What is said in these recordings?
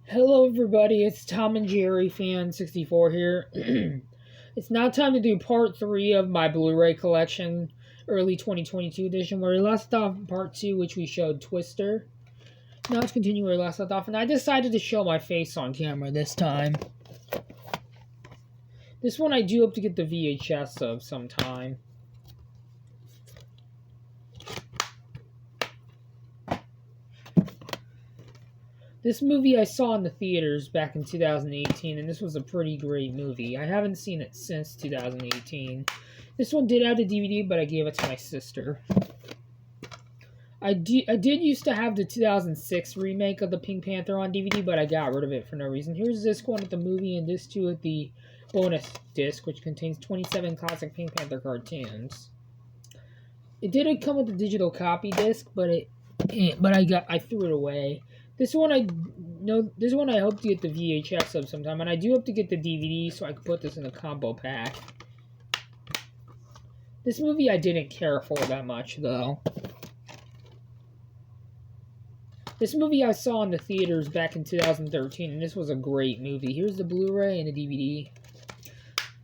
Hello, everybody. It's Tom and Jerry Fan 64 here. It's now time to do part 3 of my Blu-ray collection, early 2022 edition, where we left off in part 2, which we showed Twister. Now let's continue where we left off, and I decided to show my face on camera this time. This one I do hope to get the VHS of sometime. This movie I saw in the theaters back in 2018, and this was a pretty great movie. I haven't seen it since 2018. This one did have the DVD, but I gave it to my sister. I did used to have the 2006 remake of the Pink Panther on DVD, but I got rid of it for no reason. Here's disc 1 with the movie, and disc 2 with the bonus disc, which contains 27 classic Pink Panther cartoons. It did come with a digital copy disc, but I threw it away. This one I hope to get the VHS of sometime, and I do hope to get the DVD so I can put this in a combo pack. This movie I didn't care for that much, though. This movie I saw in the theaters back in 2013, and this was a great movie. Here's the Blu-ray and the DVD.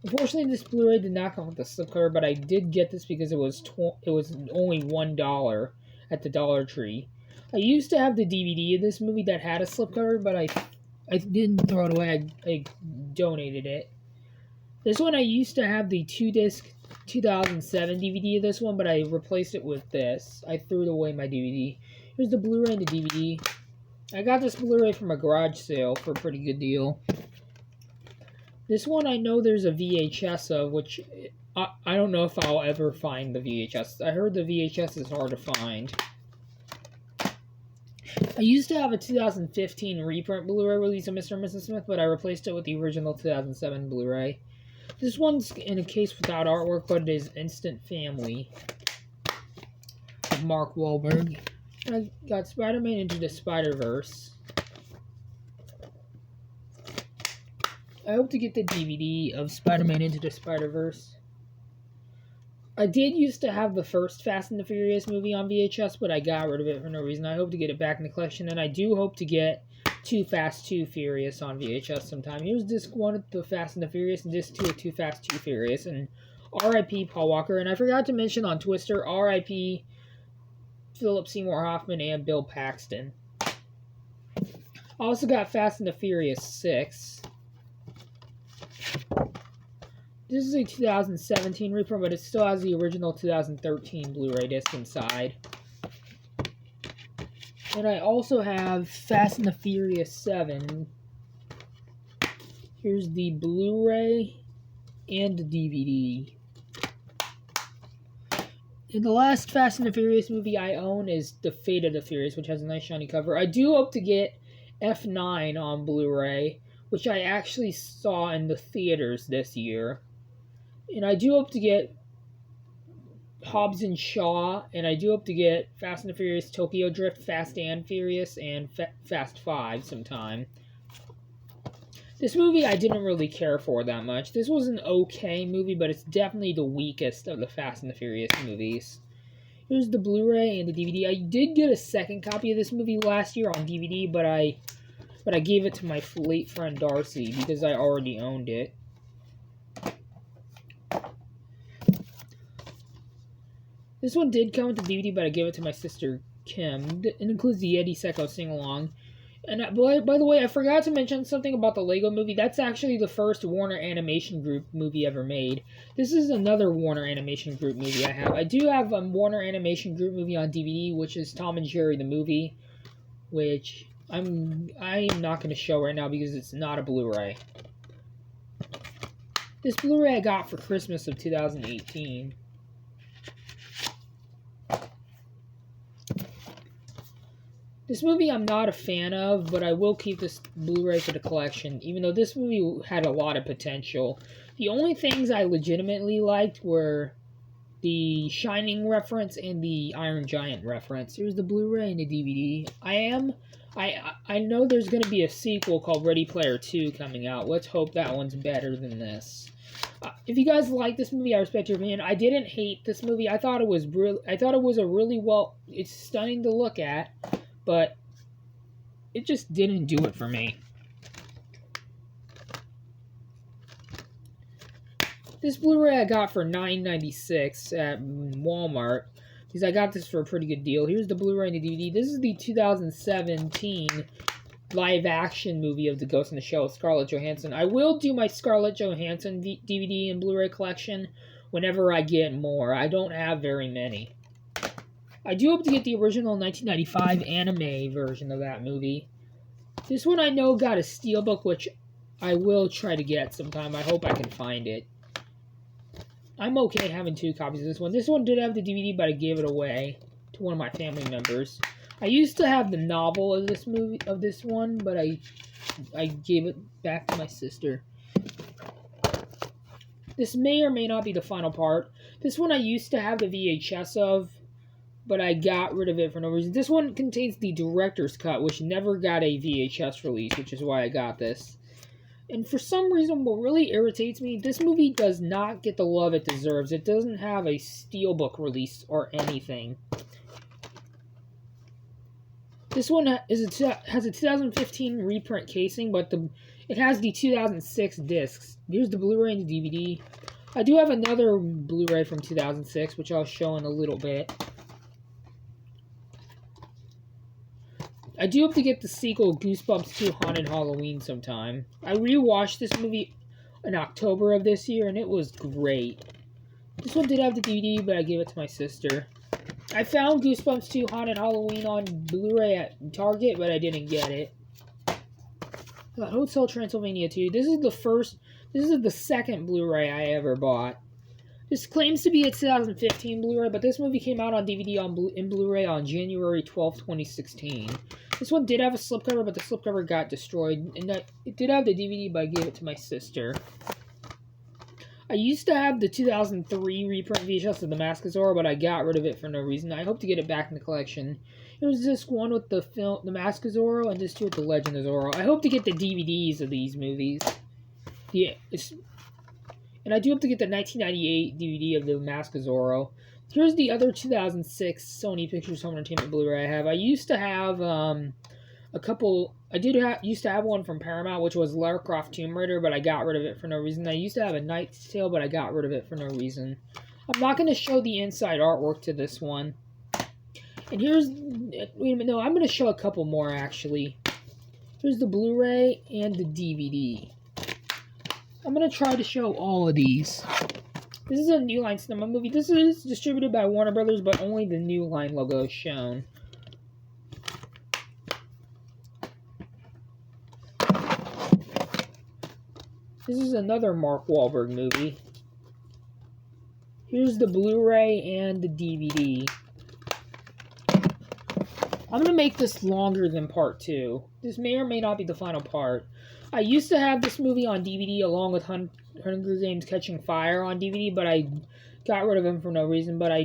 Unfortunately, this Blu-ray did not come with the slipcover, but I did get this because it was only $1 at the Dollar Tree. I used to have the DVD of this movie that had a slipcover, but I didn't throw it away. I donated it. This one I used to have the 2-disc 2007 DVD of this one, but I replaced it with this. I threw away my DVD. Here's the Blu-ray and the DVD. I got this Blu-ray from a garage sale for a pretty good deal. This one I know there's a VHS of, which I don't know if I'll ever find the VHS. I heard the VHS is hard to find. I used to have a 2015 reprint Blu-ray release of Mr. and Mrs. Smith, but I replaced it with the original 2007 Blu-ray. This one's in a case without artwork, but it is Instant Family of Mark Wahlberg. I got Spider-Man Into the Spider-Verse. I hope to get the DVD of Spider-Man Into the Spider-Verse. I did used to have the first Fast and the Furious movie on VHS, but I got rid of it for no reason. I hope to get it back in the collection, and I do hope to get Too Fast, Too Furious on VHS sometime. Here's disc 1 of the Fast and the Furious, and disc 2 of Too Fast, Too Furious, and R.I.P. Paul Walker. And I forgot to mention on Twister, R.I.P. Philip Seymour Hoffman and Bill Paxton. I also got Fast and the Furious 6. This is a 2017 reprint, but it still has the original 2013 Blu-ray disc inside. And I also have Fast and the Furious 7. Here's the Blu-ray and the DVD. And the last Fast and the Furious movie I own is The Fate of the Furious, which has a nice shiny cover. I do hope to get F9 on Blu-ray, which I actually saw in the theaters this year. And I do hope to get Hobbs and Shaw, and I do hope to get Fast and the Furious Tokyo Drift, Fast and Furious, and Fast 5 sometime. This movie I didn't really care for that much. This was an okay movie, but it's definitely the weakest of the Fast and the Furious movies. Here's the Blu-ray and the DVD. I did get a second copy of this movie last year on DVD, but I gave it to my late friend Darcy because I already owned it. This one did come with the DVD, but I gave it to my sister Kim. It includes the Eddie Secco sing-along. And by the way, I forgot to mention something about the Lego Movie. That's actually the first Warner Animation Group movie ever made. This is another Warner Animation Group movie I have. I do have a Warner Animation Group movie on DVD, which is Tom and Jerry the Movie, which I'm not going to show right now because it's not a Blu-ray. This Blu-ray I got for Christmas of 2018. This movie I'm not a fan of, but I will keep this Blu-ray for the collection, even though this movie had a lot of potential. The only things I legitimately liked were the Shining reference and the Iron Giant reference. Here's the Blu-ray and the DVD. I know there's going to be a sequel called Ready Player 2 coming out. Let's hope that one's better than this. If you guys like this movie, I respect your opinion. I didn't hate this movie. I thought it was a really well. It's stunning to look at, but it just didn't do it for me. This Blu-ray I got for $9.96 at Walmart because I got this for a pretty good deal. Here's the Blu-ray and the DVD. This is the 2017 live-action movie of The Ghost in the Shell with Scarlett Johansson. I will do my Scarlett Johansson DVD and Blu-ray collection whenever I get more. I don't have very many. I do hope to get the original 1995 anime version of that movie. This one I know got a steelbook, which I will try to get sometime. I hope I can find it. I'm okay having 2 copies of this one. This one did have the DVD, but I gave it away to one of my family members. I used to have the novel of this one, but I gave it back to my sister. This may or may not be the final part. This one I used to have the VHS of, but I got rid of it for no reason. This one contains the director's cut, which never got a VHS release, which is why I got this. And for some reason, what really irritates me, this movie does not get the love it deserves. It doesn't have a steelbook release or anything. This one has a 2015 reprint casing, but it has the 2006 discs. Here's the Blu-ray and the DVD. I do have another Blu-ray from 2006, which I'll show in a little bit. I do hope to get the sequel, Goosebumps 2 Haunted Halloween, sometime. I rewatched this movie in October of this year, and it was great. This one did have the DVD, but I gave it to my sister. I found Goosebumps 2 Haunted Halloween on Blu-ray at Target, but I didn't get it. I got Hotel Transylvania 2. This is the second Blu-ray I ever bought. This claims to be a 2015 Blu-ray, but this movie came out on DVD in Blu-ray on January 12, 2016. This one did have a slipcover, but the slipcover got destroyed. And it did have the DVD, but I gave it to my sister. I used to have the 2003 reprint VHS of The Mask of Zorro, but I got rid of it for no reason. I hope to get it back in the collection. Here's disc 1 with the film The Mask of Zorro, and disc 2 with The Legend of Zorro. I hope to get the DVDs of these movies. Yeah, and I do hope to get the 1998 DVD of The Mask of Zorro. Here's the other 2006 Sony Pictures Home Entertainment Blu-ray I have. I used to have a couple. Used to have one from Paramount, which was Lara Croft Tomb Raider, but I got rid of it for no reason. I used to have A Knight's Tale, but I got rid of it for no reason. I'm not going to show the inside artwork to this one. And here's... Wait a minute, no, I'm going to show a couple more, actually. Here's the Blu-ray and the DVD. I'm going to try to show all of these. This is a New Line Cinema movie. This is distributed by Warner Brothers, but only the New Line logo is shown. This is another Mark Wahlberg movie. Here's the Blu-ray and the DVD. I'm going to make this longer than part 2. This may or may not be the final part. I used to have this movie on DVD along with Hunger Games Catching Fire on DVD, but I got rid of them for no reason. But I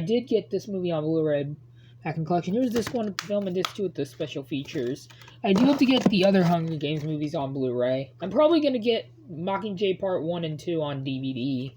did get this movie on Blu-ray back in collection. Here's this one film and this 2 with the special features. I do have to get the other Hunger Games movies on Blu-ray. I'm probably going to get Mockingjay Part 1 and 2 on DVD.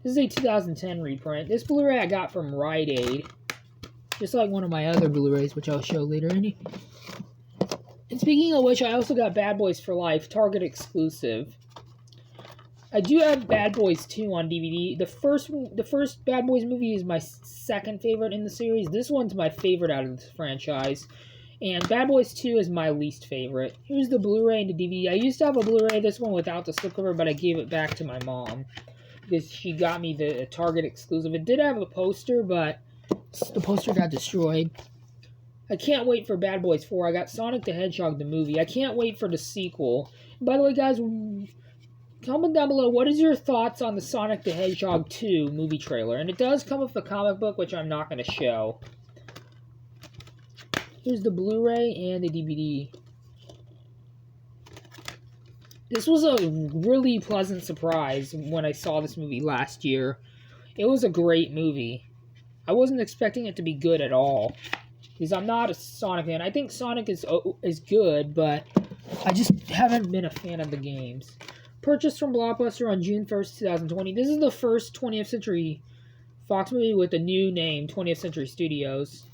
This is a 2010 reprint. This Blu-ray I got from Rite Aid. Just like one of my other Blu-rays, which I'll show later. And speaking of which, I also got Bad Boys for Life, Target exclusive. I do have Bad Boys 2 on DVD. The first Bad Boys movie is my second favorite in the series. This one's my favorite out of the franchise. And Bad Boys 2 is my least favorite. Here's the Blu-ray and the DVD. I used to have a Blu-ray, this one without the slipcover, but I gave it back to my mom. Because she got me the Target exclusive. It did have a poster, but the poster got destroyed. I can't wait for Bad Boys 4. I got Sonic the Hedgehog, the movie. I can't wait for the sequel. And by the way, guys, comment down below, what is your thoughts on the Sonic the Hedgehog 2 movie trailer? And it does come with a comic book, which I'm not going to show. Here's the Blu-ray and the DVD. This was a really pleasant surprise when I saw this movie last year. It was a great movie. I wasn't expecting it to be good at all. Because I'm not a Sonic fan. I think Sonic is good, but I just haven't been a fan of the games. Purchased from Blockbuster on June 1st, 2020. This is the first 20th Century Fox movie with a new name, 20th Century Studios.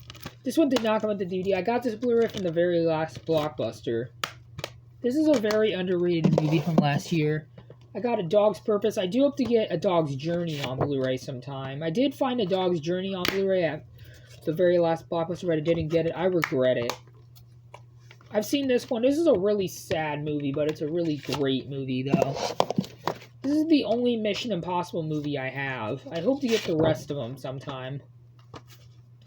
This one did not come with the DVD. I got this Blu-ray from the very last Blockbuster. This is a very underrated movie from last year. I got A Dog's Purpose. I do hope to get A Dog's Journey on Blu-ray sometime. I did find A Dog's Journey on Blu-ray at the very last Blockbuster, but I didn't get it. I regret it. I've seen this one. This is a really sad movie, but it's a really great movie, though. This is the only Mission Impossible movie I have. I hope to get the rest of them sometime.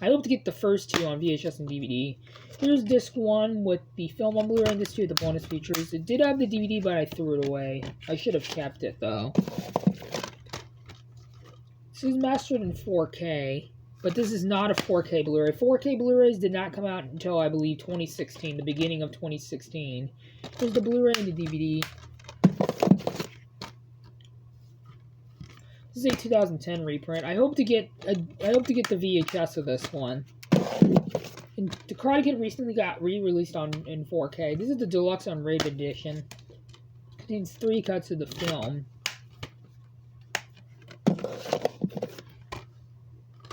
I hope to get the first 2 on VHS and DVD. Here's disc 1 with the film on Blu-ray, and disc 2 with the bonus features. It did have the DVD, but I threw it away. I should have kept it, though. This is mastered in 4K, but this is not a 4K Blu-ray. 4K Blu-rays did not come out until, I believe, 2016, the beginning of 2016. Here's the Blu-ray and the DVD. This is a 2010 reprint. I hope to get the VHS of this one. And the Karate Kid recently got re-released in 4K. This is the deluxe unrated edition. It contains 3 cuts of the film.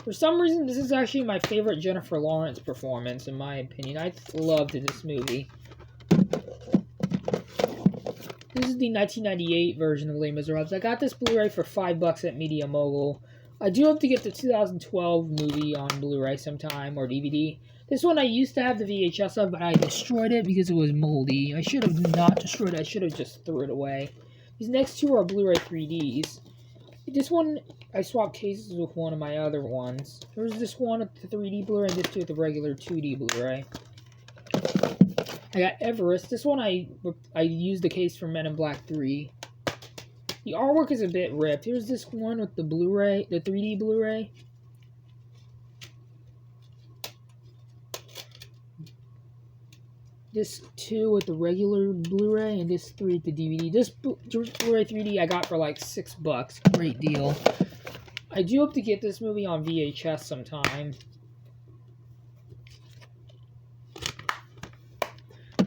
For some reason, this is actually my favorite Jennifer Lawrence performance, in my opinion. I loved this movie. This is the 1998 version of Les Miserables. I got this Blu-ray for $5 at Media Mogul. I do hope to get the 2012 movie on Blu-ray sometime, or DVD. This one I used to have the VHS of, but I destroyed it because it was moldy. I should have not destroyed it. I should have just threw it away. These next 2 are Blu-ray 3Ds. This one, I swapped cases with one of my other ones. There's this one with the 3D Blu-ray and this 2 with the regular 2D Blu-ray. I got Everest. This one I used the case for Men in Black 3. The artwork is a bit ripped. Here's this one with the Blu-ray, the 3D Blu-ray. This 2 with the regular Blu-ray, and this 3 with the DVD. This Blu-ray 3D I got for like $6. Great deal. I do hope to get this movie on VHS sometime.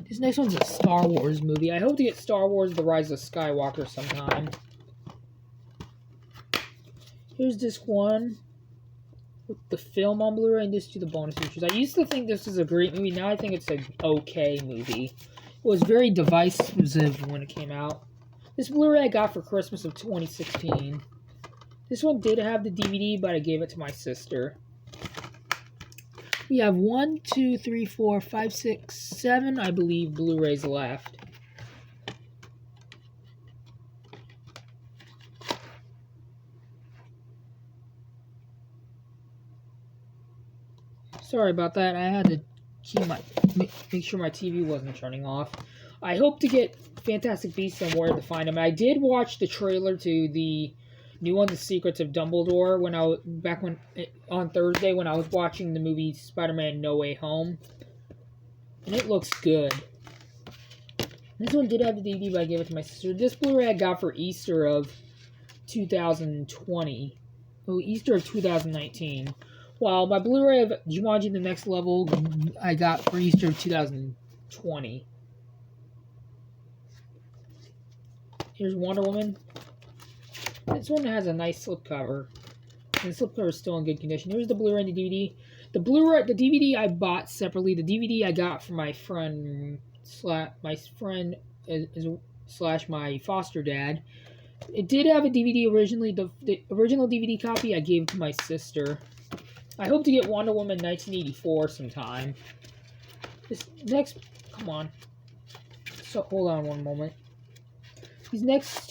This next one's a Star Wars movie. I hope to get Star Wars The Rise of Skywalker sometime. Here's disc 1 with the film on Blu-ray, and disc 2 the bonus features. I used to think this was a great movie. Now I think it's an okay movie. It was very divisive when it came out. This Blu-ray I got for Christmas of 2016. This one did have the DVD, but I gave it to my sister. We have 1, 2, 3, 4, 5, 6, 7, I believe, Blu-rays left. Sorry about that. I had to make sure my TV wasn't turning off. I hope to get Fantastic Beasts and Where to Find Them. I did watch the trailer to the new one, The Secrets of Dumbledore, on Thursday when I was watching the movie Spider-Man No Way Home, and it looks good. This one did have the DVD, but I gave it to my sister. This Blu-ray I got for Easter of 2020. Oh, Easter of 2019. While my Blu-ray of Jumanji: The Next Level I got for Easter of 2020. Here's Wonder Woman. This one has a nice slipcover. And the slipcover is still in good condition. Here's the Blu-ray and the DVD. The DVD I bought separately. The DVD I got from my friend slash my foster dad. It did have a DVD originally. The original DVD copy I gave to my sister. I hope to get Wonder Woman 1984 sometime. This next hold on one moment. This next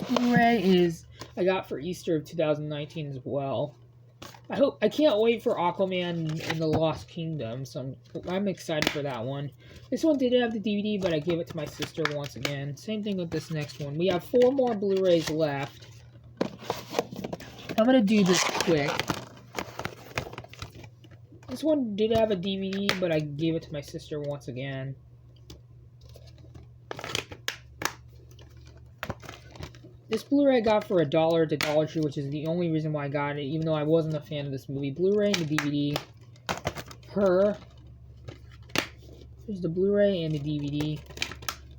Blu-ray is I got for Easter of 2019 as well. I can't wait for Aquaman and the Lost Kingdom, so I'm excited for that one. This one did have the DVD, but I gave it to my sister once again. Same thing with this next one. We have 4 more Blu-rays left. I'm gonna do this quick. This one did have a DVD, but I gave it to my sister once again. This Blu-ray I got for $1 at Dollar Tree, which is the only reason why I got it, even though I wasn't a fan of this movie. Blu-ray and the DVD. Her. Here's the Blu-ray and the DVD.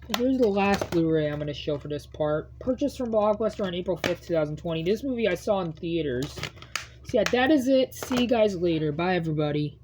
And here's the last Blu-ray I'm going to show for this part. Purchased from Blockbuster on April 5th, 2020. This movie I saw in theaters. So yeah, that is it. See you guys later. Bye, everybody.